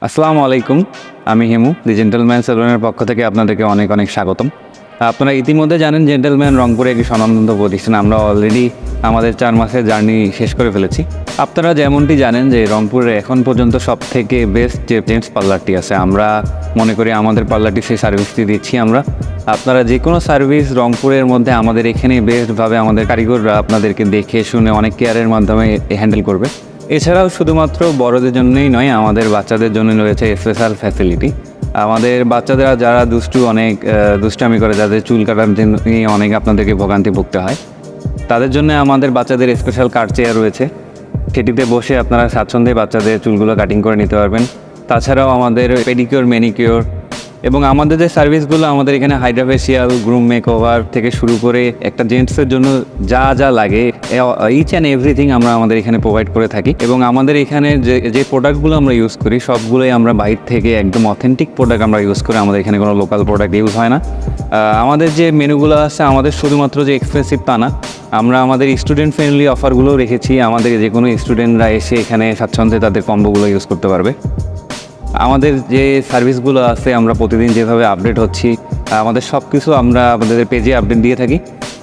আসসালামু আলাইকুম। আমি হিমু, দি জেন্টলম্যান সেলুনের পক্ষ থেকে আপনাদেরকে অনেক অনেক স্বাগতম। আপনারা ইতিমধ্যে জানেন জেন্টলম্যান রংপুরে একটি স্বনামধন্য প্রতিষ্ঠান। আমরা অলরেডি আমাদের 4 মাসের জার্নি শেষ করে ফেলেছি। আপনারা যেমনটি জানেন যে রংপুরে এখন পর্যন্ত সবথেকে বেস্ট যে জেন্টস পার্লারটি আছে, আমরা মনে করি আমাদের পার্লারটি সেই সার্ভিসটি দিচ্ছি আমরা। আপনারা যে কোনো সার্ভিস রংপুরের মধ্যে আমাদের এখানে বেস্টভাবে আমাদের কারিগররা আপনাদেরকে দেখে শুনে অনেক কেয়ারের মাধ্যমে হ্যান্ডেল করবে। এছাড়াও শুধুমাত্র বড়দের জন্যই নয়, আমাদের বাচ্চাদের জন্য রয়েছে স্পেশাল ফ্যাসিলিটি। আমাদের বাচ্চারা যারা অনেক দুষ্টামি করে, যাদের চুল কাটার জন্য অনেক আপনাদেরকে ভোগান্তি ভুগতে হয়, তাদের জন্য আমাদের বাচ্চাদের স্পেশাল কাট চেয়ার রয়েছে। সেটিতে বসে আপনারা স্বাচ্ছন্দ্যে বাচ্চাদের চুলগুলো কাটিং করে নিতে পারবেন। তাছাড়াও আমাদের পেডিকিওর, ম্যানিকিওর এবং আমাদের যে সার্ভিসগুলো, আমাদের এখানে হাইড্রা ফেশিয়াল, গ্রুম মেকওভার থেকে শুরু করে একটা জেন্টসের জন্য যা যা লাগে ইচ অ্যান্ড এভরিথিং আমরা আমাদের এখানে প্রোভাইড করে থাকি। এবং আমাদের এখানে যে প্রোডাক্টগুলো আমরা ইউজ করি সবগুলোই আমরা বাইরে থেকে একদম অথেন্টিক প্রোডাক্ট আমরা ইউজ করি। আমাদের এখানে কোনো লোকাল প্রোডাক্ট ইউজ হয় না। আমাদের যে মেনুগুলো আছে, আমাদের শুধুমাত্র যে এক্সপেন্সিভ তা না, আমরা আমাদের স্টুডেন্ট ফ্রেন্ডলি অফারগুলোও রেখেছি। আমাদের যে কোনো স্টুডেন্টরা এসে এখানে স্বাচ্ছন্দ্যে তাদের কম্বোগুলো ইউজ করতে পারবে। আমাদের যে সার্ভিসগুলো আছে, আমরা প্রতিদিন যেভাবে আপডেট হচ্ছি, আমাদের সব কিছু আমরা আমাদের পেজে আপডেট দিয়ে থাকি।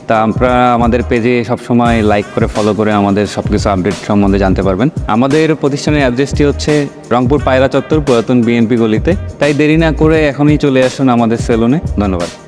তা আপনারা আমাদের পেজে সবসময় লাইক করে ফলো করে আমাদের সব কিছু আপডেট সম্বন্ধে জানতে পারবেন। আমাদের প্রতিষ্ঠানের অ্যাড্রেসটি হচ্ছে রংপুর পায়রা চত্বর, পুরাতন বিএনপি গলিতে। তাই দেরি না করে এখনই চলে আসুন আমাদের সেলুনে। ধন্যবাদ।